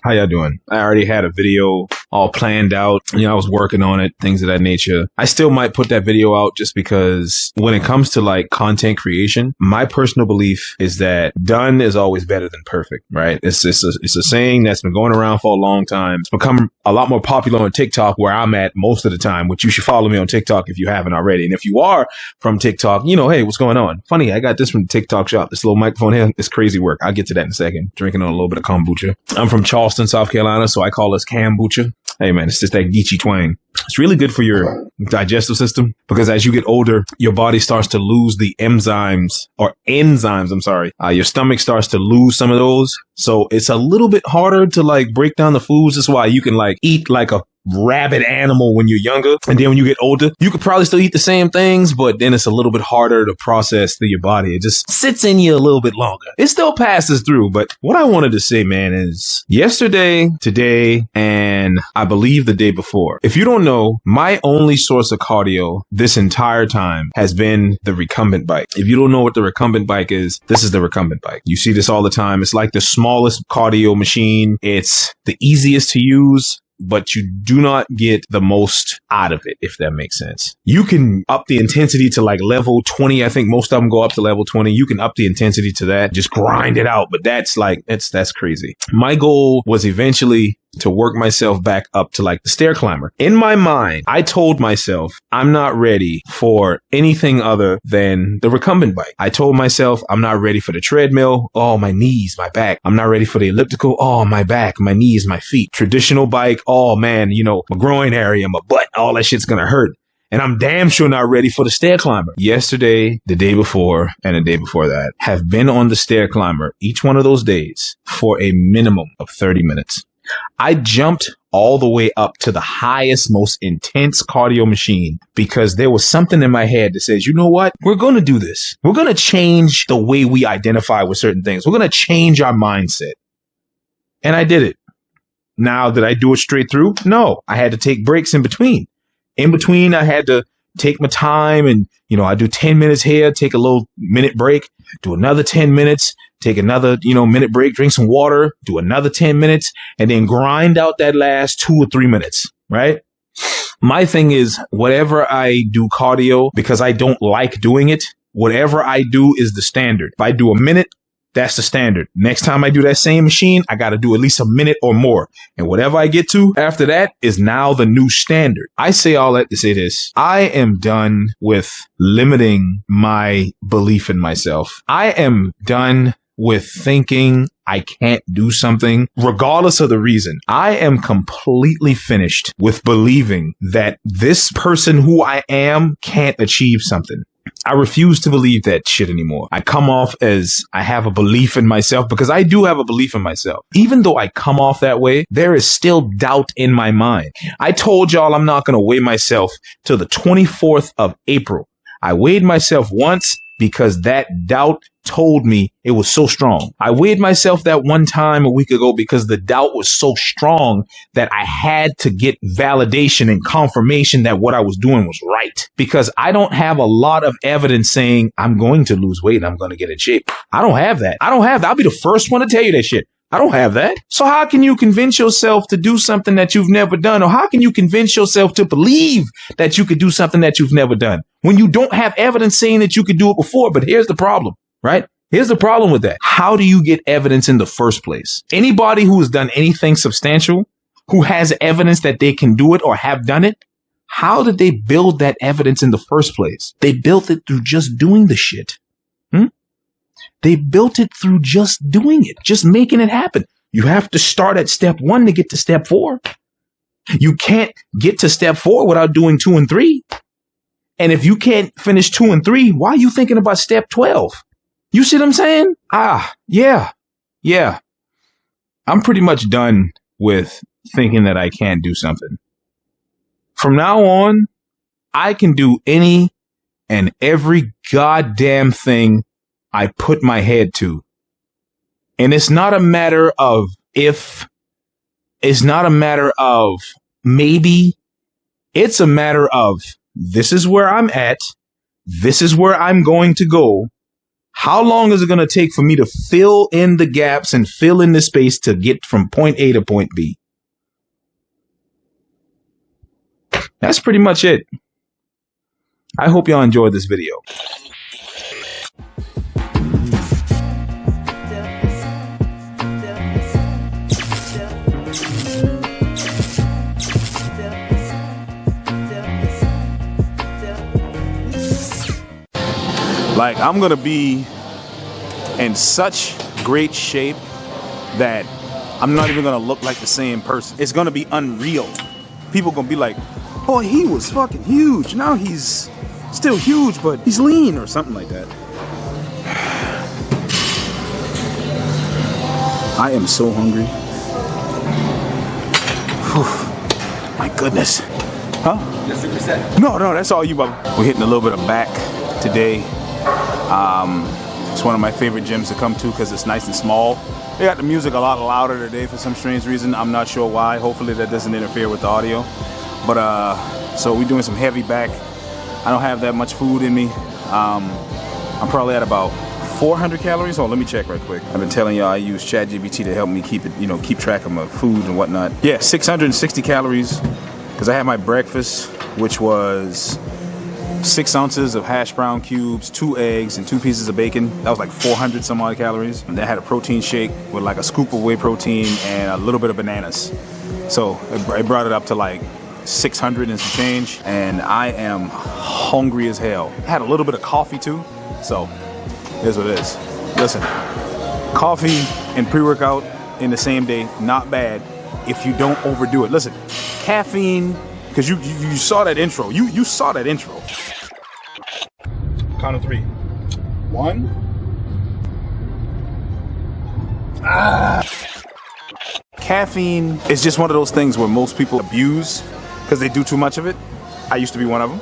How y'all doing? I already had a video all planned out. I was working on it, things of that nature. I still might put that video out just because when it comes to like content creation, my personal belief is that done is always better than perfect, right? It's a saying that's been going around for a long time. It's become a lot more popular on TikTok, where I'm at most of the time, which you should follow me on TikTok if you haven't already. And if you are from TikTok, hey, what's going on? Funny, I got this from the TikTok shop. This little microphone here, it's crazy work. I'll get to that in a second. Drinking on a little bit of kombucha. I'm from Charleston, South Carolina, so I call this kombucha. Hey man, it's just that geechee twang. It's really good for your digestive system because as you get older, your body starts to lose the enzymes. Your stomach starts to lose some of those. So it's a little bit harder to like break down the foods. That's why you can like eat like a rabid animal when you're younger. And then when you get older, you could probably still eat the same things, but then it's a little bit harder to process through your body. It just sits in you a little bit longer. It still passes through. But what I wanted to say, man, is yesterday, today, and I believe the day before. If you don't know, my only source of cardio this entire time has been the recumbent bike. If you don't know what the recumbent bike is, this is the recumbent bike. You see this all the time. It's like the smallest cardio machine. It's the easiest to use, but you do not get the most out of it, if that makes sense. You can up the intensity to like level 20. I think most of them go up to level 20. You can up the intensity to that, just grind it out. But that's crazy. My goal was eventually to work myself back up to like the stair climber. In my mind, I told myself I'm not ready for anything other than the recumbent bike. I told myself I'm not ready for the treadmill. Oh, my knees, my back. I'm not ready for the elliptical. Oh, my back, my knees, my feet. Traditional bike. Oh man, my groin area, my butt, all that shit's gonna hurt. And I'm damn sure not ready for the stair climber. Yesterday, the day before, and the day before that have been on the stair climber each one of those days for a minimum of 30 minutes. I jumped all the way up to the highest, most intense cardio machine because there was something in my head that says, you know what? We're going to do this. We're going to change the way we identify with certain things. We're going to change our mindset. And I did it. Now, did I do it straight through? No, I had to take breaks in between. In between, I had to take my time and, I do 10 minutes here, take a little minute break, do another 10 minutes, take another, minute break, drink some water, do another 10 minutes, and then grind out that last 2 or 3 minutes, right? My thing is whatever I do cardio, because I don't like doing it, whatever I do is the standard. If I do a minute, that's the standard. Next time I do that same machine, I got to do at least a minute or more. And whatever I get to after that is now the new standard. I say all that to say this. I am done with limiting my belief in myself. I am done with thinking I can't do something, regardless of the reason. I am completely finished with believing that this person who I am can't achieve something. I refuse to believe that shit anymore. I come off as I have a belief in myself because I do have a belief in myself. Even though I come off that way, there is still doubt in my mind. I told y'all I'm not going to weigh myself till the 24th of April. I weighed myself once because that doubt told me it was so strong. I weighed myself that one time a week ago because the doubt was so strong that I had to get validation and confirmation that what I was doing was right. Because I don't have a lot of evidence saying I'm going to lose weight and I'm going to get in shape. I don't have that. I'll be the first one to tell you that shit. I don't have that. So how can you convince yourself to do something that you've never done? Or how can you convince yourself to believe that you could do something that you've never done when you don't have evidence saying that you could do it before? But here's the problem, right? Here's the problem with that. How do you get evidence in the first place? Anybody who has done anything substantial, who has evidence that they can do it or have done it, how did they build that evidence in the first place? They built it through just doing the shit. They built it through just doing it, just making it happen. You have to start at step 1 to get to step 4. You can't get to step 4 without doing 2 and 3. And if you can't finish 2 and 3, why are you thinking about step 12? You see what I'm saying? Yeah. I'm pretty much done with thinking that I can't do something. From now on, I can do any and every goddamn thing I put my head to. And it's not a matter of if, it's not a matter of maybe, it's a matter of this is where I'm at, this is where I'm going to go. How long is it going to take for me to fill in the gaps and fill in the space to get from point A to point B? That's pretty much it. I hope y'all enjoyed this video. Like, I'm gonna be in such great shape that I'm not even gonna look like the same person. It's gonna be unreal. People gonna be like, oh, he was fucking huge. Now he's still huge, but he's lean or something like that. I am so hungry. Whew. My goodness. Huh? That's superset. No, that's all you, Bubba. We're hitting a little bit of back today. It's one of my favorite gyms to come to because it's nice and small. They got the music a lot louder today for some strange reason. I'm not sure why. Hopefully that doesn't interfere with the audio. But so we're doing some heavy back. I don't have that much food in me. I'm probably at about 400 calories. Oh, let me check right quick. I've been telling y'all I use ChatGPT to help me keep it, keep track of my food and whatnot. Yeah, 660 calories because I had my breakfast, which was 6 ounces of hash brown cubes, 2 eggs, and 2 pieces of bacon. That was like 400 some odd calories. And then I had a protein shake with like a scoop of whey protein and a little bit of bananas. So it brought it up to like 600 and some change. And I am hungry as hell. I had a little bit of coffee too. So here's what it is. Listen, coffee and pre-workout in the same day, not bad if you don't overdo it. Listen, caffeine, because you saw that intro. You saw that intro. Count of 3. 1. Caffeine is just one of those things where most people abuse because they do too much of it. I used to be one of them.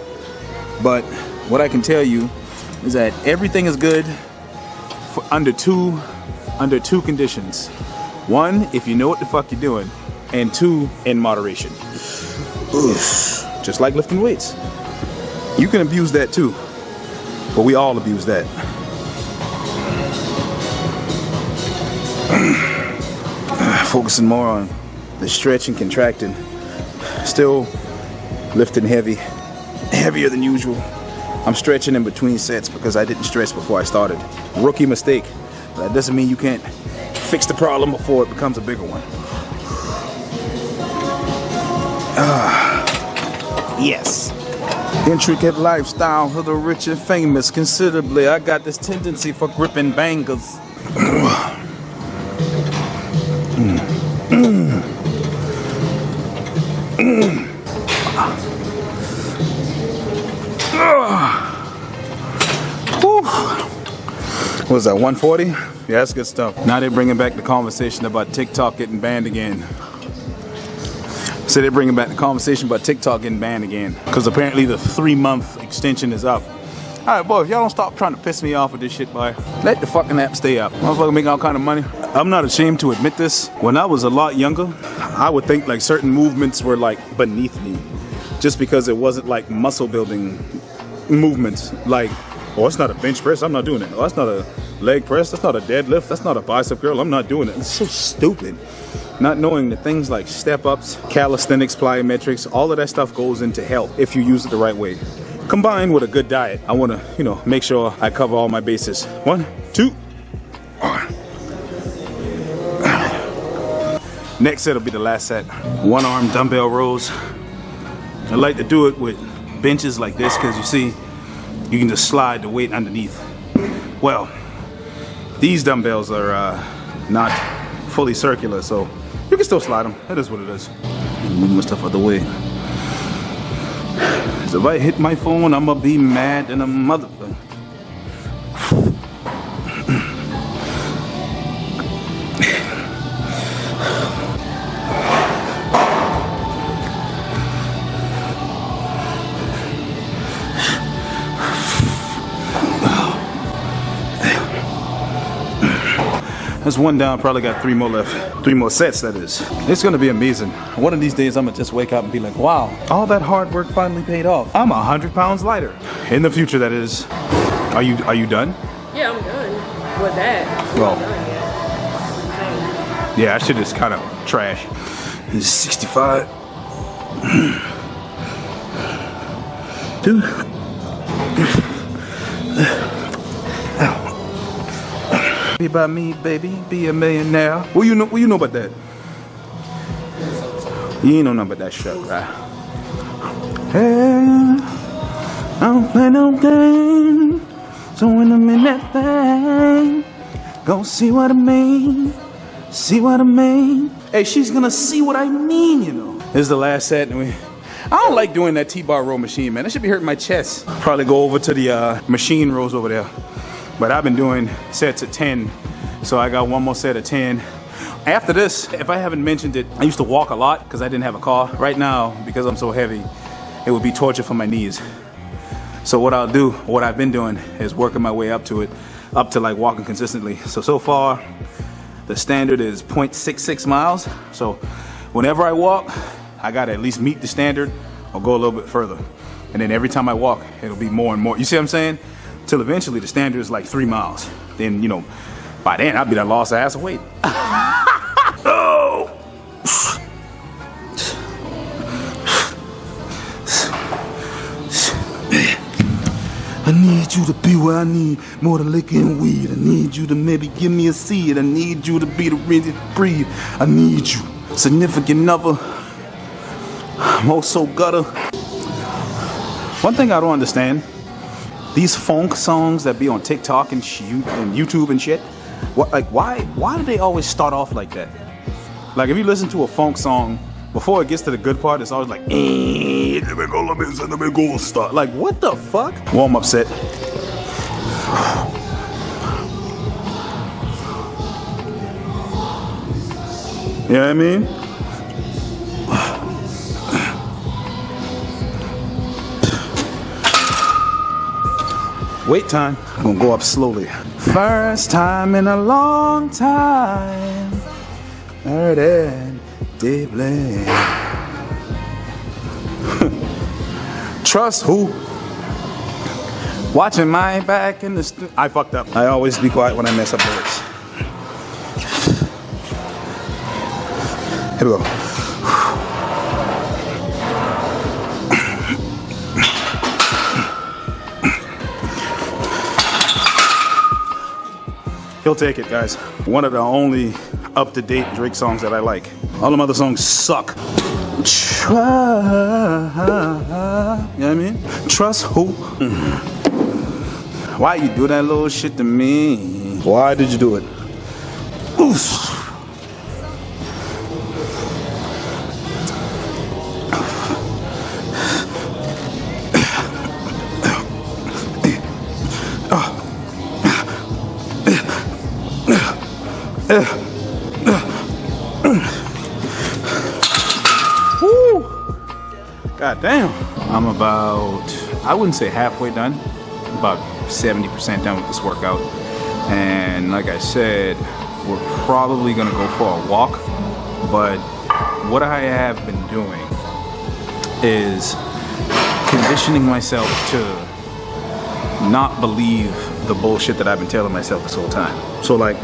But what I can tell you is that everything is good for under two conditions. 1, if you know what the fuck you're doing, and 2, in moderation. Oof. Just like lifting weights. You can abuse that too, but we all abuse that. Focusing more on the stretch and contracting. Still lifting heavier than usual. I'm stretching in between sets because I didn't stretch before I started. Rookie mistake. But that doesn't mean you can't fix the problem before it becomes a bigger one. Yes. Intricate lifestyle for the rich and famous considerably. I got this tendency for gripping bangers. What was that, 140? Yeah, that's good stuff. Now they're bringing back the conversation about TikTok getting banned again. So they're bringing back the conversation about TikTok getting banned again because apparently the 3-month extension is up. All right, boy, if y'all don't stop trying to piss me off with this shit, boy, let the fucking app stay up. Motherfucker making all kind of money. I'm not ashamed to admit this. When I was a lot younger, I would think like certain movements were like beneath me just because it wasn't like muscle building movements. Like, oh, it's not a bench press, I'm not doing it. Oh, that's not a leg press, that's not a deadlift, that's not a bicep curl, I'm not doing it. It's so stupid. Not knowing that things like step-ups, calisthenics, plyometrics, all of that stuff goes into health if you use it the right way. Combined with a good diet. I want to, make sure I cover all my bases. 1, 2. Next set will be the last set. 1-arm dumbbell rows. I like to do it with benches like this because you see, you can just slide the weight underneath. Well, these dumbbells are not fully circular, so you can still slide them. That is what it is. Move my stuff out the way. So if I hit my phone, I'm gonna be mad in a mother. That's 1 down, probably got 3 more left. 3 more sets, that is. It's gonna be amazing. One of these days, I'm gonna just wake up and be like, wow, all that hard work finally paid off. I'm 100 pounds lighter. In the future, that is. Are you done? Yeah, I'm done. With that. Well, yeah, that shit is kind of trash. It's 65. Dude. Be about me, baby. Be a millionaire. What you know about that? You ain't know nothing about that shit, right? Hey, I don't play no game. So when I'm in that thing, go see what I mean. See what I mean? Hey, she's gonna see what I mean, you know. This is the last set, and I don't like doing that T-bar row machine, man. That should be hurting my chest. Probably go over to the machine rows over there. But I've been doing sets at 10, so I got one more set at 10. After this, if I haven't mentioned it, I used to walk a lot because I didn't have a car. Right now, because I'm so heavy, it would be torture for my knees. So what I've been doing is working my way up to like walking consistently. So far, the standard is 0.66 miles. So whenever I walk, I gotta at least meet the standard or go a little bit further. And then every time I walk, it'll be more and more. You see what I'm saying? Till eventually the standard is like 3 miles. Then, you know, by then I'll be that lost ass of weight. Oh! I need you to be where I need more than liquor and weed. I need you to maybe give me a seed. I need you to be the rigid breed. I need you, significant other. I'm also gutter. One thing I don't understand, these funk songs that be on TikTok and YouTube and shit, why do they always start off like that? Like if you listen to a funk song, before it gets to the good part, it's always like, let me go, start. Like, what the fuck? Warm up set. You know what I mean? Wait time. I'm gonna go up slowly. First time in a long time. Heard it deeply. Trust who? Watching my back in the I fucked up. I always be quiet when I mess up lyrics. Here we go. He'll take it, guys. One of the only up-to-date Drake songs that I like. All them other songs suck. Trust, you know what I mean? Trust who? Why you do that little shit to me? Why did you do it? Oof. God damn. I'm about, I wouldn't say halfway done, about 70% done with this workout. And like I said, we're probably gonna go for a walk, but what I have been doing is conditioning myself to not believe the bullshit that I've been telling myself this whole time. So like,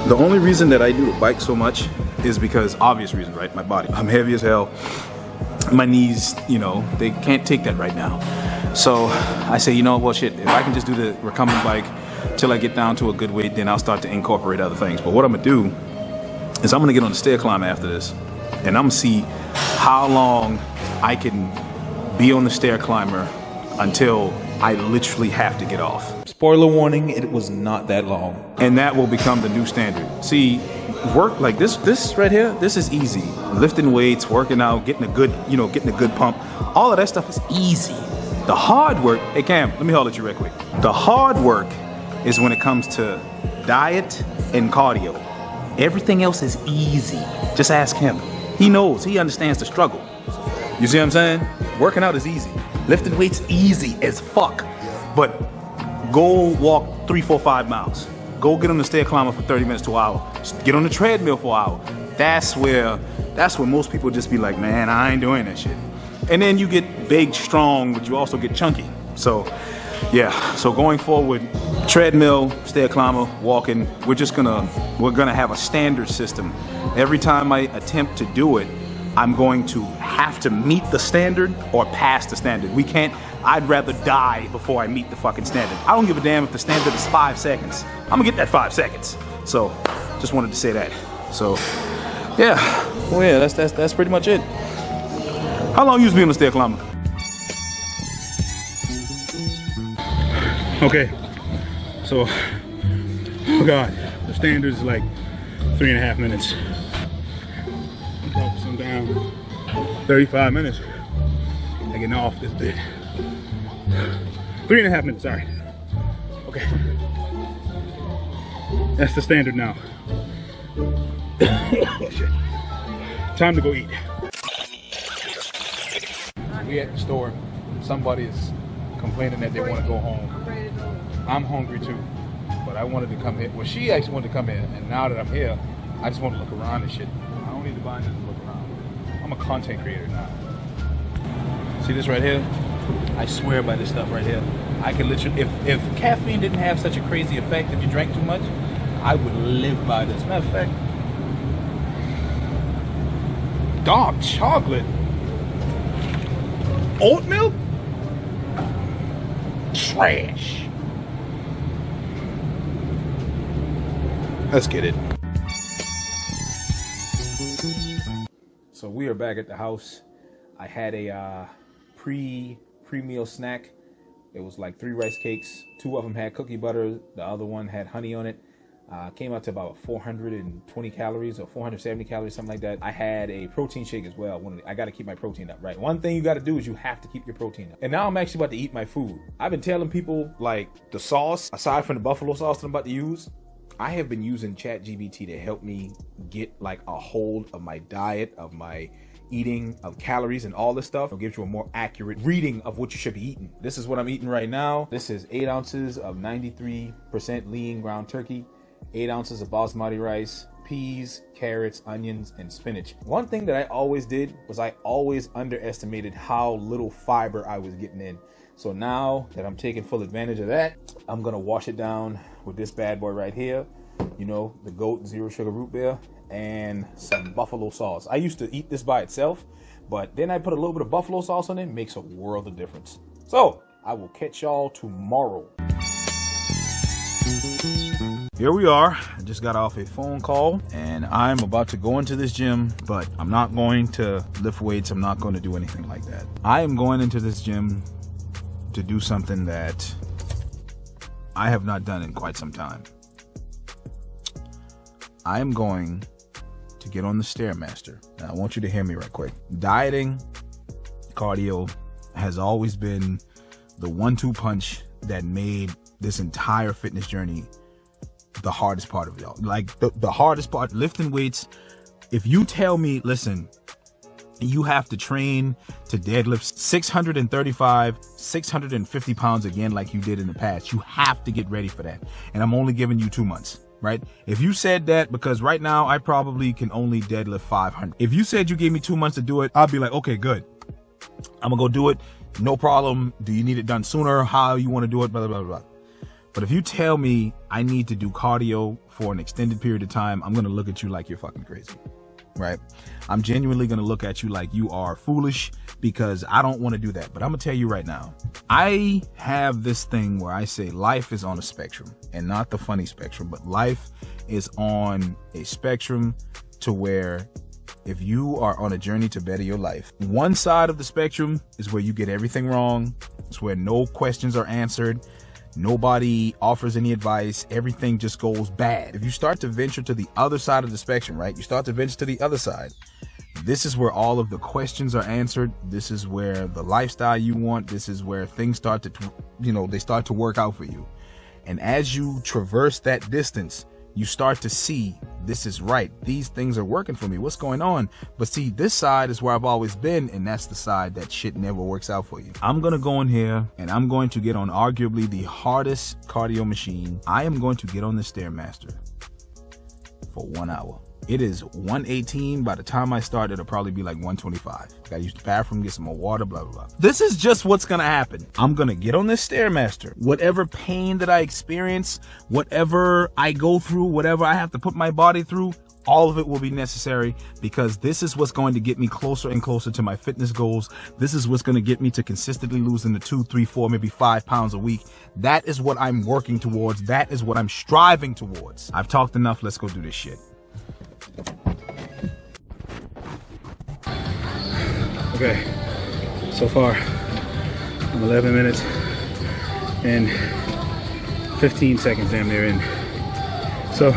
the only reason that I do the bike so much is because, obvious reasons, right? My body. I'm heavy as hell. My knees, you know, they can't take that right now. So I say, you know, well, shit, if I can just do the recumbent bike till I get down to a good weight, then I'll start to incorporate other things. But what I'm gonna do is I'm gonna get on the stair climber after this, and I'm gonna see how long I can be on the stair climber until I literally have to get off. Spoiler warning, it was not that long. And that will become the new standard. See, work like this right here, this is easy. Lifting weights, working out, getting a good, you know, getting a good pump. All of that stuff is easy. The hard work, hey Cam, let me holler at you real quick. The hard work is when it comes to diet and cardio. Everything else is easy. Just ask him. He knows, he understands the struggle. You see what I'm saying? Working out is easy. Lifting weights, easy as fuck. But go walk 3, 4, 5 miles. Go get on the stair climber for 30 minutes to an hour. Just get on the treadmill for an hour. That's where most people just be like, man, I ain't doing that shit. And then you get big, strong, but you also get chunky. So Yeah, so going forward, treadmill, stair climber, walking, we're gonna have a standard system. Every time I attempt to do it, I'm going to have to meet the standard or pass the standard. I'd rather die before I meet the fucking standard. I don't give a damn if the standard is 5 seconds. I'm gonna get that 5 seconds. So, just wanted to say that. So, yeah, well, yeah, that's pretty much it. How long you been on the stair climber? Okay, so, oh God, the standard is like 3.5 minutes. I'm down 35 minutes. I'm getting off this bit. 3.5 minutes, sorry. Okay. That's the standard now. Oh, shit. Time to go eat. We at the store. Somebody is complaining that they want to go home. I'm hungry too, but I wanted to come here. Well, she actually wanted to come here, and now that I'm here, I just want to look around and shit. I don't need to buy anything to look around. I'm a content creator now. See this right here? I swear by this stuff right here. I can literally, if caffeine didn't have such a crazy effect, if you drank too much, I would live by this. Matter of fact, dark chocolate, oat milk, trash. Let's get it. So we are back at the house. I had a pre-meal snack. It was like 3 rice cakes. 2 of them had cookie butter. The other one had honey on it. Came out to about 420 calories or 470 calories, something like that. I had a protein shake as well. I got to keep my protein up, right? One thing you got to do is you have to keep your protein up. And now I'm actually about to eat my food. I've been telling people, like, the sauce, aside from the buffalo sauce that I'm about to use, I have been using ChatGPT to help me get like a hold of my diet, of my eating, of calories and all this stuff. It'll give you a more accurate reading of what you should be eating. This is what I'm eating right now. This is 8 ounces of 93% lean ground turkey, 8 ounces of basmati rice, peas, carrots, onions, and spinach. One thing that I always did was I always underestimated how little fiber I was getting in. So now that I'm taking full advantage of that, I'm gonna wash it down with this bad boy right here. You know, the goat zero sugar root beer and some buffalo sauce. I used to eat this by itself, but then I put a little bit of buffalo sauce on it. It makes a world of difference. So I will catch y'all tomorrow. Here we are. I just got off a phone call and I'm about to go into this gym, but I'm not going to lift weights. I'm not going to do anything like that. I am going into this gym to do something that I have not done in quite some time. I am going to get on the Stairmaster. Now, I want you to hear me right quick. Dieting, cardio has always been the 1-2 punch that made this entire fitness journey the hardest part of it all. Like the hardest part, lifting weights. If you tell me, listen, you have to train to deadlift 635, 650 pounds again like you did in the past, you have to get ready for that. And I'm only giving you 2 months, right? If you said that, because right now I probably can only deadlift 500. If you said you gave me 2 months to do it, I'll be like, okay, good. I'm gonna go do it. No problem. Do you need it done sooner? How you want to do it? Blah, blah, blah, blah. But if you tell me I need to do cardio for an extended period of time, I'm gonna look at you like you're fucking crazy. Right? I'm genuinely going to look at you like you are foolish, because I don't want to do that. But I'm going to tell you right now, I have this thing where I say life is on a spectrum, and not the funny spectrum, but life is on a spectrum to where if you are on a journey to better your life, one side of the spectrum is where you get everything wrong. It's where no questions are answered. Nobody offers any advice. Everything just goes bad. If you start to venture to the other side of the spectrum, right? You start to venture to the other side. This is where all of the questions are answered. This is where the lifestyle you want. This is where things start to, they start to work out for you. And as you traverse that distance, you start to see, this is right. These things are working for me. What's going on? But see, this side is where I've always been, and that's the side that shit never works out for you. I'm going to go in here and I'm going to get on arguably the hardest cardio machine. I am going to get on the Stairmaster for 1 hour. It is 118. By the time I start, it'll probably be like 125. Gotta use the bathroom, get some more water, blah, blah, blah. This is just what's gonna happen. I'm gonna get on this Stairmaster. Whatever pain that I experience, whatever I go through, whatever I have to put my body through, all of it will be necessary, because this is what's going to get me closer and closer to my fitness goals. This is what's going to get me to consistently losing the 2, 3, 4, maybe 5 pounds a week. That is what I'm working towards. That is what I'm striving towards. I've talked enough. Let's go do this shit. Okay, so far I'm 11 minutes and 15 seconds damn near in. So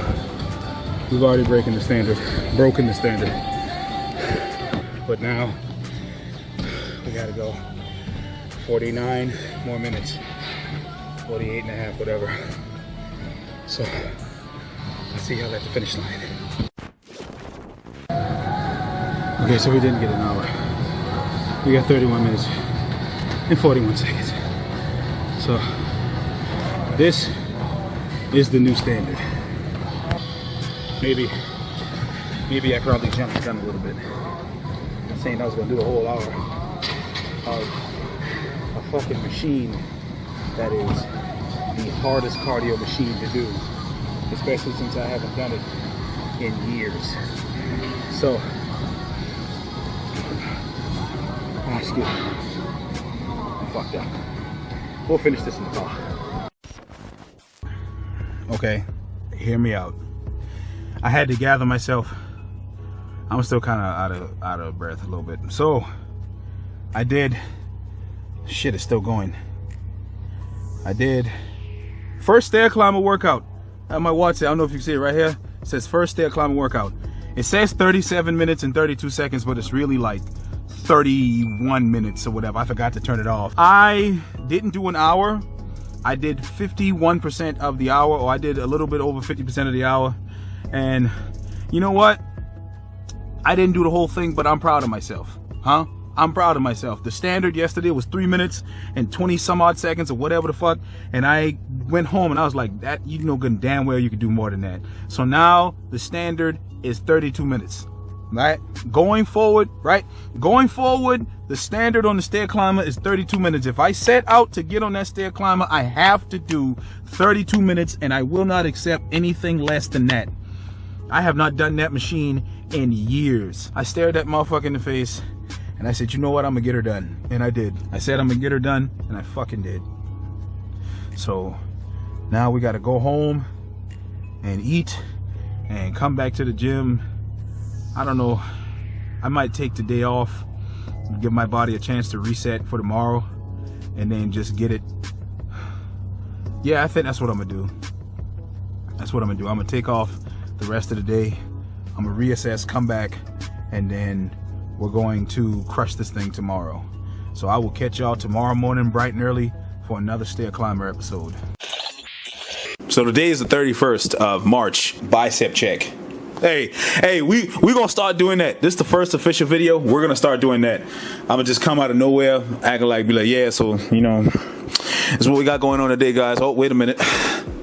we've already broken the standard. But now we gotta go 49 more minutes, 48 and a half, whatever. So let's see y'all at the finish line. Okay, so we didn't get an hour. We got 31 minutes and 41 seconds. So this is the new standard. Maybe I probably jumped the gun a little bit. I'm saying I was gonna do a whole hour of a fucking machine that is the hardest cardio machine to do, especially since I haven't done it in years. So, excuse me, I'm fucked up. We'll finish this in the car. Okay, hear me out. I had to gather myself. I'm still kind of out of breath a little bit. So I did. Shit is still going. I did first stair climber workout. I have my watch. I don't know if you can see it right here. It says first stair climber workout. It says 37 minutes and 32 seconds, but it's really like 31 minutes or whatever. I forgot to turn it off. I didn't do an hour. I did 51% of the hour, or I did a little bit over 50% of the hour. And you know what? I didn't do the whole thing, but I'm proud of myself. Huh? I'm proud of myself. The standard yesterday was 3 minutes and 20 some odd seconds or whatever the fuck. And I went home and I was like, that, you know good and damn well you could do more than that. So now the standard is 32 minutes. Right? Going forward, right? Going forward, the standard on the stair climber is 32 minutes. If I set out to get on that stair climber, I have to do 32 minutes, and I will not accept anything less than that. I have not done that machine in years. I stared that motherfucker in the face and I said, you know what? I'm gonna get her done. And I did. I said I'm gonna get her done, and I fucking did. So now we gotta go home and eat and come back to the gym. I don't know. I might take the day off, give my body a chance to reset for tomorrow, and then just get it. Yeah, I think that's what I'm gonna do. That's what I'm gonna do. I'm gonna take off the rest of the day. I'm gonna reassess, come back, and then we're going to crush this thing tomorrow. So I will catch y'all tomorrow morning bright and early for another stair climber episode. So today is the 31st of March. Bicep check. Hey, we gonna start doing that. This is the first official video. We're gonna start doing that. I'm gonna just come out of nowhere, acting like, be like, yeah, so, you know, that's what we got going on today, guys. Oh, wait a minute.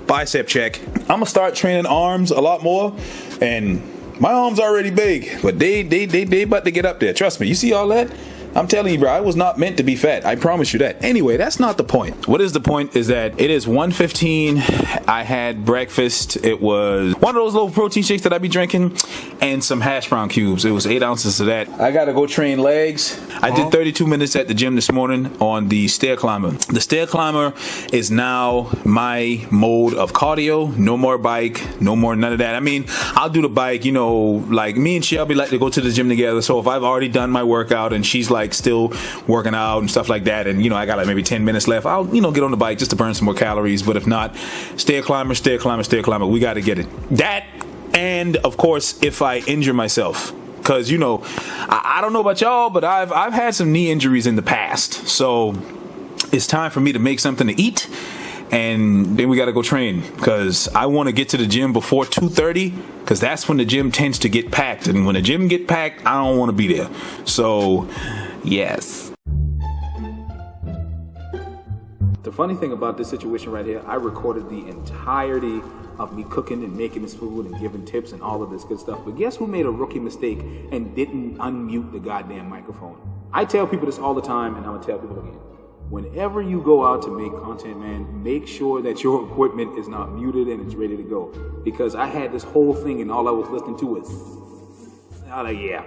Bicep check. I'm gonna start training arms a lot more, and my arms are already big, but they about to get up there. Trust me. You see all that? I'm telling you, bro, I was not meant to be fat. I promise you that. Anyway, that's not the point. What is the point is that it is 1:15. I had breakfast. It was one of those little protein shakes that I be drinking and some hash brown cubes. It was 8 ounces of that. I got to go train legs. I did 32 minutes at the gym this morning on the stair climber. The stair climber is now my mode of cardio. No more bike. No more none of that. I mean, I'll do the bike, you know, like me and Shelby like to go to the gym together. So if I've already done my workout and she's like still working out and stuff like that, and you know I got like maybe 10 minutes left, I'll, you know, get on the bike just to burn some more calories. But if not, stair climber, we got to get it. That, and of course if I injure myself, because you know I don't know about y'all, but I've had some knee injuries in the past, so it's time for me to make something to eat, and then we got to go train, because I want to get to the gym before 2:30, because that's when the gym tends to get packed, and when the gym get packed, I don't want to be there. So yes. The funny thing about this situation right here, I recorded the entirety of me cooking and making this food and giving tips and all of this good stuff. But guess who made a rookie mistake and didn't unmute the goddamn microphone? I tell people this all the time, and I'm gonna tell people again. Whenever you go out to make content, man, make sure that your equipment is not muted and it's ready to go. Because I had this whole thing and all I was listening to was, I'm like, yeah.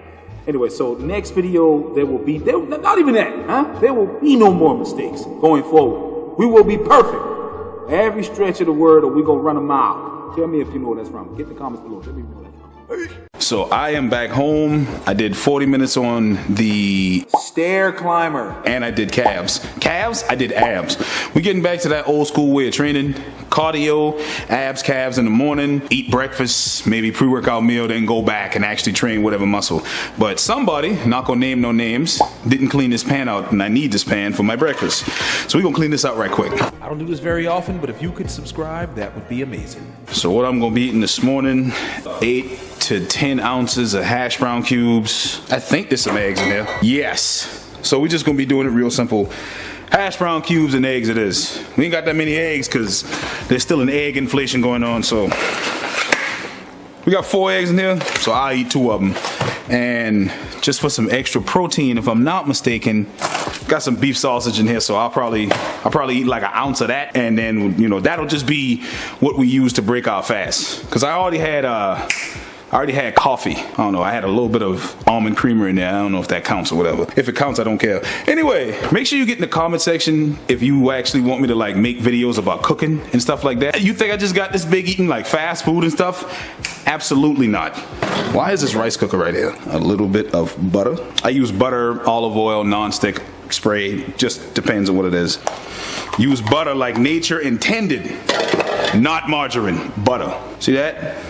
Anyway, so next video, there will be, not even that, huh? There will be no more mistakes going forward. We will be perfect. Every stretch of the word, or we gonna run a mile. Tell me if you know where that's from. Get in the comments below. Tell me if you know where that's from. So I am back home. I did 40 minutes on the stair climber. And I did calves. Calves, I did abs. We getting back to that old school way of training. Cardio, abs, calves in the morning, eat breakfast, maybe pre-workout meal, then go back and actually train whatever muscle. But somebody, not gonna name no names, didn't clean this pan out, and I need this pan for my breakfast. So we're gonna clean this out right quick. I don't do this very often, but if you could subscribe, that would be amazing. So what I'm gonna be eating this morning, 8 to 10 ounces of hash brown cubes. I think there's some eggs in there. Yes. So we're just gonna be doing it real simple. Hash brown cubes and eggs it is. We ain't got that many eggs because there's still an egg inflation going on, so. We got 4 eggs in here, so I'll eat 2 of them. And just for some extra protein, if I'm not mistaken, got some beef sausage in here, so I'll probably eat like an ounce of that, and then, you know, that'll just be what we use to break our fast. Cause I already had coffee. I don't know, I had a little bit of almond creamer in there. I don't know if that counts or whatever. If it counts, I don't care. Anyway, make sure you get in the comment section if you actually want me to like make videos about cooking and stuff like that. You think I just got this big eating like fast food and stuff? Absolutely not. Why is this rice cooker right here? A little bit of butter. I use butter, olive oil, non-stick spray. Just depends on what it is. Use butter like nature intended. Not margarine, butter. See that?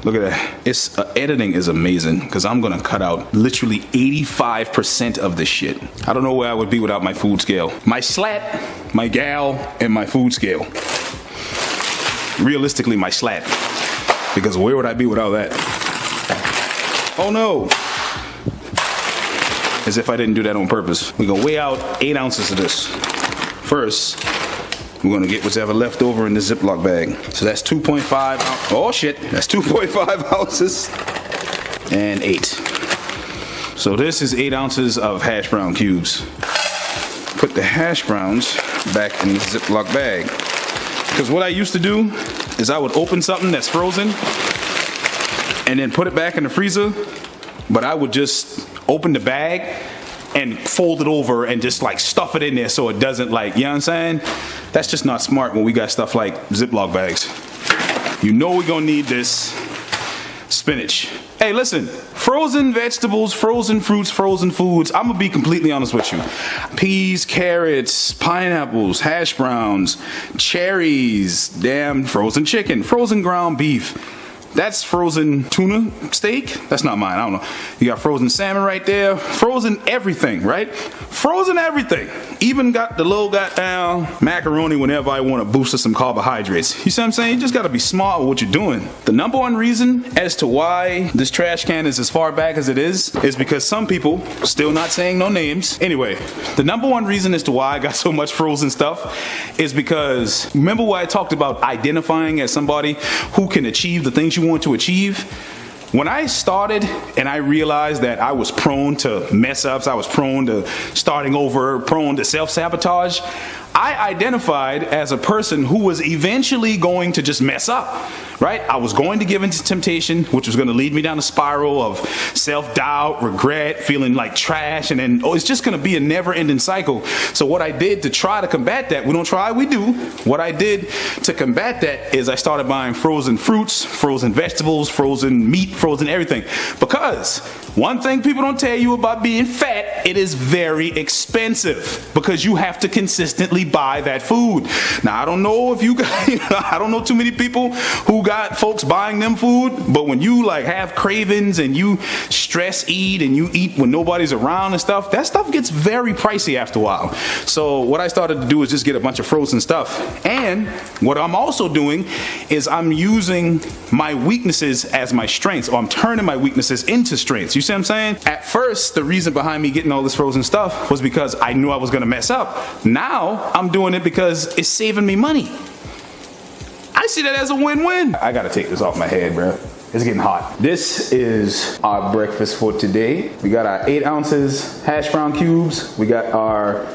Look at that. Editing is amazing because I'm gonna cut out literally 85% of this shit. I don't know where I would be without my food scale. My slat, my gal, and my food scale. Realistically, my slat. Because where would I be without that? Oh no. As if I didn't do that on purpose. We're gonna weigh out 8 ounces of this. First, we're gonna get whatever left over in the Ziploc bag. So that's 2.5 ounces. Oh shit, that's 2.5 ounces and 8. So this is 8 ounces of hash brown cubes. Put the hash browns back in the Ziploc bag. Because what I used to do is I would open something that's frozen and then put it back in the freezer, but I would just open the bag and fold it over and just like stuff it in there so it doesn't like, you know what I'm saying? That's just not smart when we got stuff like Ziploc bags. You know we're gonna need this spinach. Hey, listen, frozen vegetables, frozen fruits, frozen foods, I'm gonna be completely honest with you. Peas, carrots, pineapples, hash browns, cherries, damn frozen chicken, frozen ground beef. That's frozen tuna steak. That's not mine, I don't know. You got frozen salmon right there. Frozen everything, right? Frozen everything. Even got the little goddamn macaroni whenever I want to boost some carbohydrates. You see what I'm saying? You just got to be smart with what you're doing. The number one reason as to why this trash can is as far back as it is because some people, still not saying no names. Anyway, the number one reason as to why I got so much frozen stuff is because, remember what I talked about identifying as somebody who can achieve the things you want to achieve? When I started and I realized that I was prone to mess ups, I was prone to starting over, prone to self-sabotage, I identified as a person who was eventually going to just mess up, right? I was going to give into temptation, which was going to lead me down a spiral of self-doubt, regret, feeling like trash, and then, it's just going to be a never-ending cycle. So what I did to try to combat that, we don't try, we do. What I did to combat that is I started buying frozen fruits, frozen vegetables, frozen meat, frozen everything. Because one thing people don't tell you about being fat, it is very expensive because you have to consistently buy that food. Now, I don't know if you guys, I don't know too many people who got folks buying them food, but when you like have cravings and you stress eat and you eat when nobody's around and stuff, that stuff gets very pricey after a while. So what I started to do is just get a bunch of frozen stuff. And what I'm also doing is I'm using my weaknesses as my strengths, or I'm turning my weaknesses into strengths. You see what I'm saying? At first, the reason behind me getting all this frozen stuff was because I knew I was gonna mess up. Now I'm doing it because it's saving me money. I see that as a win-win. I gotta take this off my head, bro. It's getting hot. This is our breakfast for today. We got our 8 ounces hash brown cubes. We got our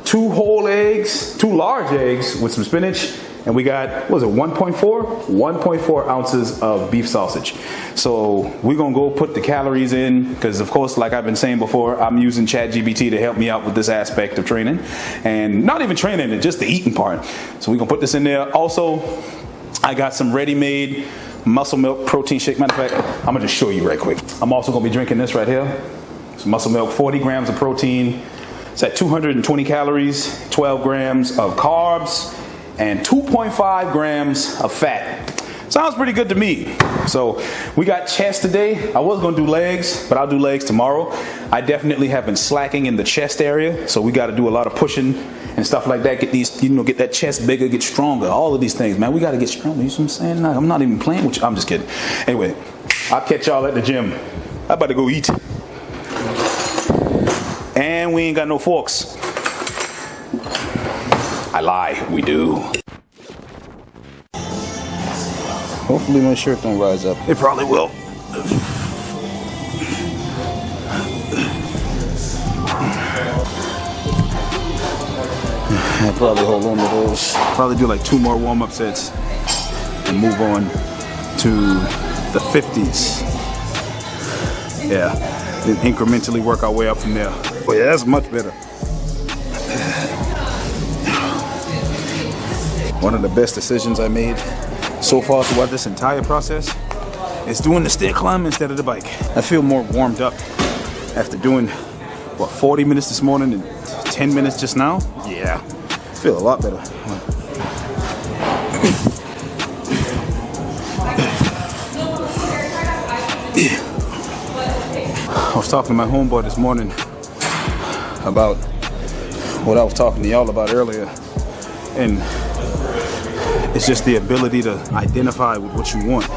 2 whole eggs, 2 large eggs with some spinach. And we got, what was it, 1.4 ounces of beef sausage. So we're gonna go put the calories in, because of course, like I've been saying before, I'm using ChatGPT to help me out with this aspect of training. And not even training, just the eating part. So we're gonna put this in there. Also, I got some ready-made muscle milk protein shake. Matter of fact, I'm gonna just show you right quick. I'm also gonna be drinking this right here. It's muscle milk, 40 grams of protein. It's at 220 calories, 12 grams of carbs, and 2.5 grams of fat. Sounds pretty good to me. So we got chest today. I was gonna do legs, but I'll do legs tomorrow. I definitely have been slacking in the chest area, so we gotta do a lot of pushing and stuff like that. Get these, get that chest bigger, get stronger. All of these things, man. We gotta get stronger. You see what I'm saying? I'm not even playing with you. I'm just kidding. Anyway, I'll catch y'all at the gym. I'm about to go eat. And we ain't got no forks. I lie, we do. Hopefully my shirt don't rise up. It probably will. I'll probably hold on to those. Probably do like 2 more warm-up sets and move on to the 50s. Yeah, then incrementally work our way up from there. Oh yeah, that's much better. One of the best decisions I made so far throughout this entire process is doing the stair climb instead of the bike. I feel more warmed up after doing, 40 minutes this morning and 10 minutes just now? Yeah, I feel a lot better. I was talking to my homeboy this morning about what I was talking to y'all about earlier, and it's just the ability to identify with what you want,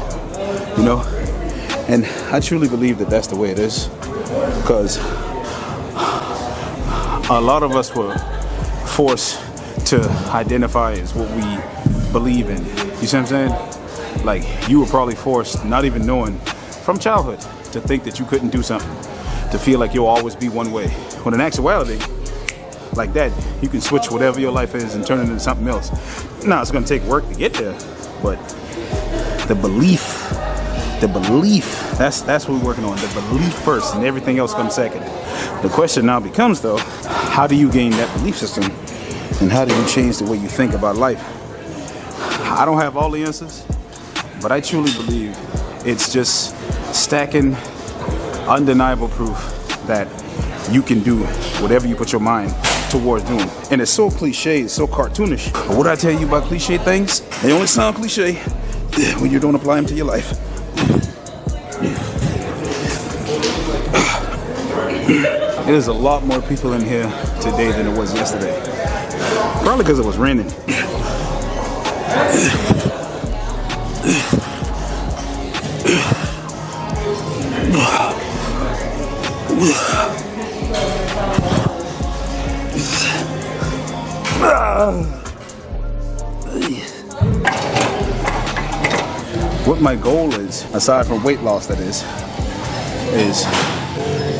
and I truly believe that that's the way it is, because a lot of us were forced to identify as what we believe in. You see what I'm saying? Like, you were probably forced, not even knowing, from childhood, to think that you couldn't do something, to feel like you'll always be one way, when in actuality, like that, you can switch whatever your life is and turn it into something else. Now, it's gonna take work to get there, but the belief, that's what we're working on. The belief first, and everything else comes second. The question now becomes, though, how do you gain that belief system, and how do you change the way you think about life? I don't have all the answers, but I truly believe it's just stacking undeniable proof that you can do whatever you put your mind towards doing. And it's so cliche, it's so cartoonish. But what I tell you about cliche things, they only sound cliche when you don't apply them to your life. There's a lot more people in here today than it was yesterday. Probably because it was raining. What my goal is, aside from weight loss that is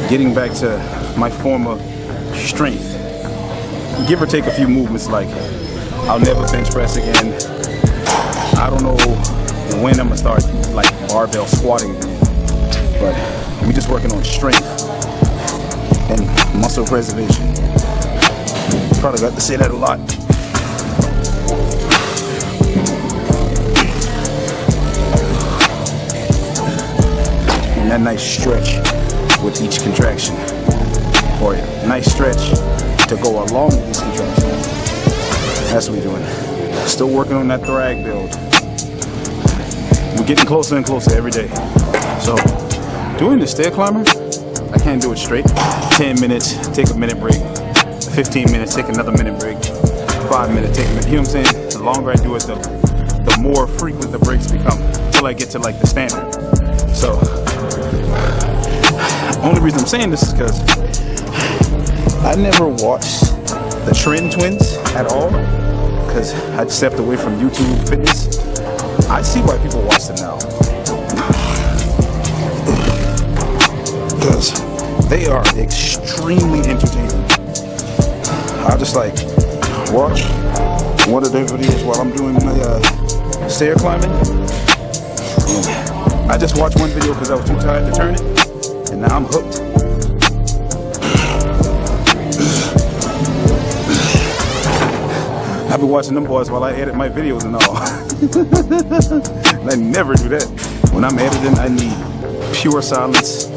getting back to my former strength. Give or take a few movements, like I'll never bench press again. I don't know when I'm gonna start like barbell squatting again, but we just working on strength and muscle preservation. Probably got to say that a lot. And that nice stretch with each contraction, or a nice stretch to go along with these contractions. That's what we're doing. Still working on that thrag build. we're getting closer and closer every day. So doing the stair climber, I can't do it straight. 10 minutes, take a minute break. 15 minutes, take another minute break. 5 minutes, take a minute. You know what I'm saying? The longer I do it, the more frequent the breaks become until I get to like the standard. So, only reason I'm saying this is because I never watched the Trend Twins at all because I stepped away from YouTube fitness. I see why people watch them now. Because they are extremely entertaining. I just like watch one of their videos while I'm doing my stair climbing. And I just watched one video because I was too tired to turn it, and now I'm hooked. I've been watching them boys while I edit my videos and all. And I never do that. When I'm editing, I need pure silence,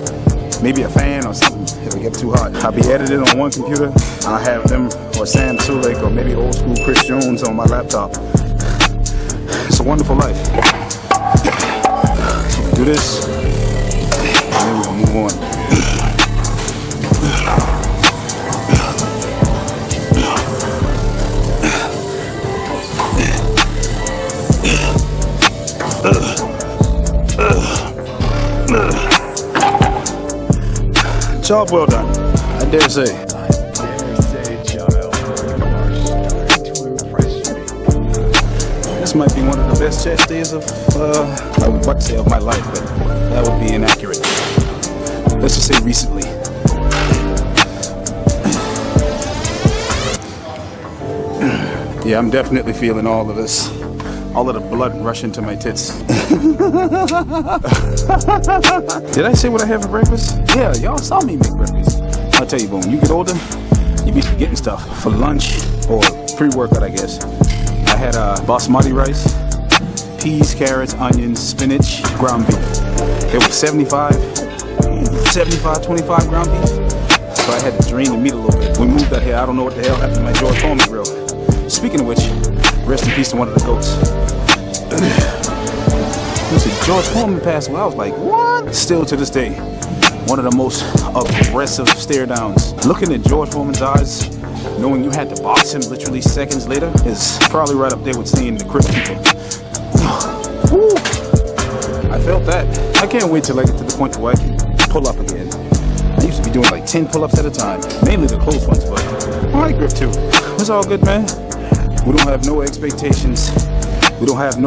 maybe a fan or something if it gets too hot. I'll be editing on one computer. I'll have them or Sam Sulek or maybe old school Chris Jones on my laptop. It's a wonderful life. So do this, and then we're gonna move on. Job well done, I dare say. This might be one of the best chest days of, I would like to say of my life, but that would be inaccurate. Let's just say recently. Yeah, I'm definitely feeling all of this. All of the blood rushing to my tits. Did I say what I had for breakfast? Yeah, y'all saw me make breakfast. I'll tell you, but when you get older, you be forgetting stuff. For lunch, or pre-workout, I guess, I had basmati rice, peas, carrots, onions, spinach, ground beef. It was 75, 25 ground beef. So I had to drain the meat a little bit. We moved out here, I don't know what the hell happened to my George Foreman grill. Speaking of which, rest in peace to one of the goats. George Foreman passed away. I was like, what? Still to this day, one of the most aggressive stare downs. Looking at George Foreman's eyes, knowing you had to box him literally seconds later, is probably right up there with seeing the Crypt Keeper. Woo. I felt that. I can't wait till I get to the point where I can pull up again. I used to be doing like 10 pull-ups at a time, mainly the close ones, but I like grip too. It's all good, man. We don't have no expectations. We don't have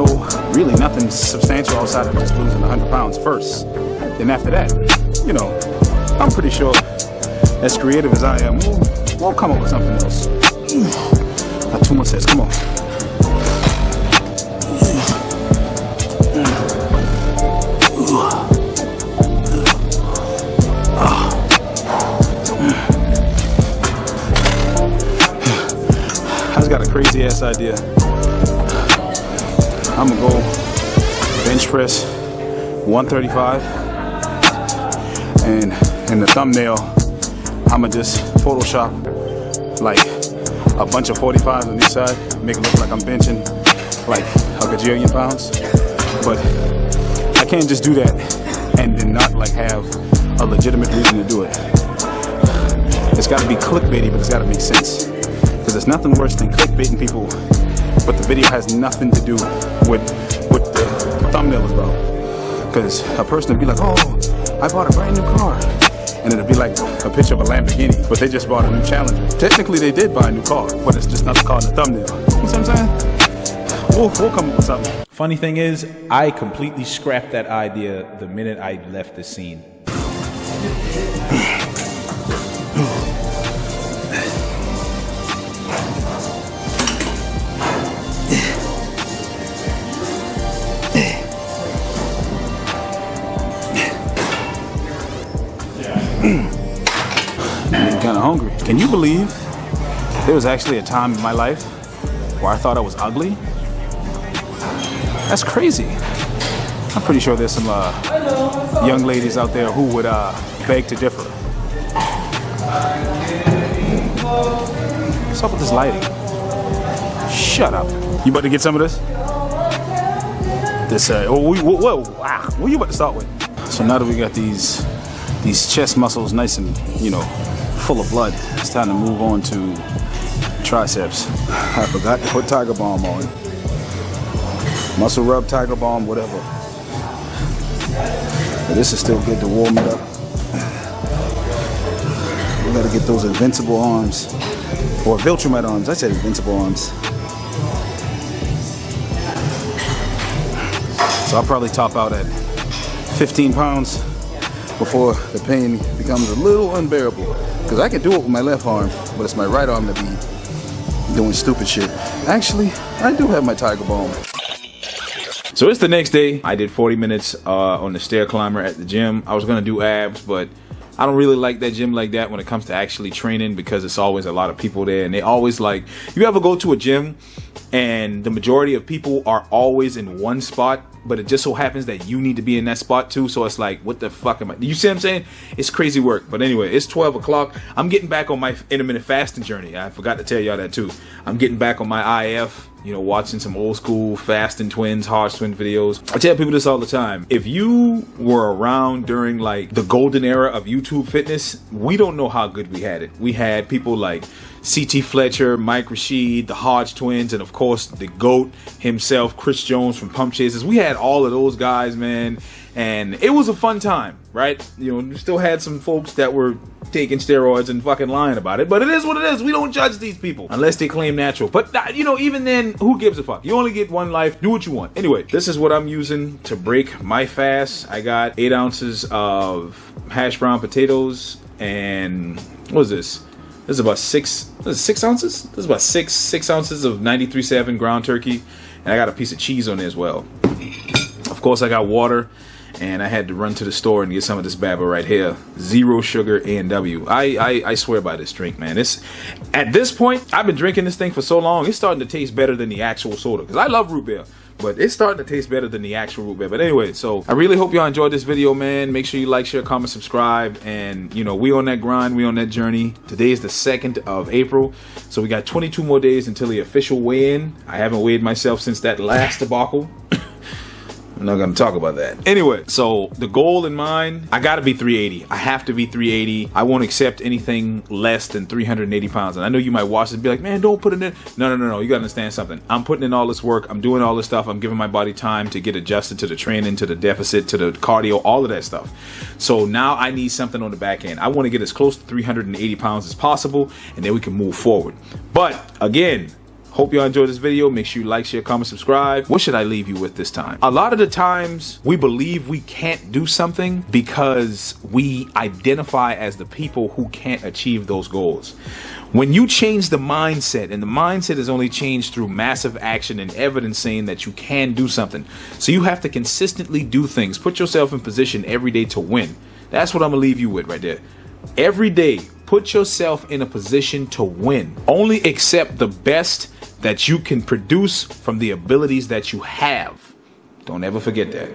really nothing substantial outside of just losing 100 pounds first. Then after that, you know, I'm pretty sure as creative as I am, we'll come up with something else. Not too much sets, come on. I just got a crazy ass idea. I'm gonna go bench press 135, and in the thumbnail, I'm gonna just Photoshop like a bunch of 45s on each side, make it look like I'm benching like a gajillion pounds. But I can't just do that and then not like have a legitimate reason to do it. It's gotta be clickbaity, but it's gotta make sense. Because there's nothing worse than clickbaiting people, but the video has nothing to do with what the thumbnail is about. Because a person would be like, oh, I bought a brand new car. And it'll be like a picture of a Lamborghini, but they just bought a new Challenger. Technically, they did buy a new car, but it's just not the car in the thumbnail. You know what I'm saying? We'll come up with something. Funny thing is, I completely scrapped that idea the minute I left the scene. I'm kind of hungry. Can you believe there was actually a time in my life where I thought I was ugly? That's crazy. I'm pretty sure there's some young ladies out there who would beg to differ. What's up with this lighting? Shut up. You about to get some of this? this whoa, wow, what are you about to start with? So now that we got these chest muscles nice and, you know, full of blood, it's time to move on to triceps. I forgot to put Tiger Balm on. Muscle rub, Tiger Balm, whatever. But this is still good to warm it up. We gotta get those invincible arms, or Viltrumite arms. I said invincible arms. So I'll probably top out at 15 pounds before the pain becomes a little unbearable. Because I can do it with my left arm, but it's my right arm that be doing stupid shit. Actually, I do have my Tiger Balm. So it's the next day. I did 40 minutes on the stair climber at the gym. I was gonna do abs, but I don't really like that gym like that when it comes to actually training, because it's always a lot of people there, and they always like, you ever go to a gym and the majority of people are always in one spot, but it just so happens that you need to be in that spot too, so it's like, what the fuck am I, you see what I'm saying? It's crazy work. But anyway, it's 12 o'clock. I'm getting back on my intermittent fasting journey. I forgot to tell y'all that too. I'm getting back on my IF, you know, watching some old school fasting twins, hard twin videos. I tell people this all the time. If you were around during like the golden era of YouTube fitness, we don't know how good we had it. We had people like CT Fletcher, Mike Rashid, the Hodge twins, and of course the GOAT himself, Chris Jones from Pump Chasers. We had all of those guys, man, and it was a fun time, right? You know, we still had some folks that were taking steroids and fucking lying about it, but it is what it is. We don't judge these people unless they claim natural. But you know, even then, who gives a fuck? You only get one life. Do what you want. Anyway, this is what I'm using to break my fast. I got 8 ounces of hash brown potatoes, and what is this? This is about 6 ounces? This is about six ounces of 93.7 ground turkey. And I got a piece of cheese on there as well. Of course, I got water. And I had to run to the store and get some of this baba right here. 0 sugar A&W. I swear by this drink, man. At this point, I've been drinking this thing for so long, it's starting to taste better than the actual soda. Because I love root beer, but it's starting to taste better than the actual root beer. But anyway, so I really hope y'all enjoyed this video, man. Make sure you like, share, comment, subscribe. And, you know, we on that grind. We on that journey. Today is the 2nd of April. So we got 22 more days until the official weigh-in. I haven't weighed myself since that last debacle. I'm not gonna talk about that. Anyway, so the goal in mind, I gotta be 380. I have to be 380. I won't accept anything less than 380 pounds. And I know you might watch this and be like, man, don't put it in. No. You gotta understand something. I'm putting in all this work. I'm doing all this stuff. I'm giving my body time to get adjusted to the training, to the deficit, to the cardio, all of that stuff. So now I need something on the back end. I want to get as close to 380 pounds as possible, and then we can move forward. But again, hope y'all enjoyed this video. Make sure you like, share, comment, subscribe. What should I leave you with this time? A lot of the times we believe we can't do something because we identify as the people who can't achieve those goals. When you change the mindset, and the mindset is only changed through massive action and evidence saying that you can do something. So you have to consistently do things. Put yourself in position every day to win. That's what I'm gonna leave you with right there. Every day, put yourself in a position to win. Only accept the best that you can produce from the abilities that you have. Don't ever forget that.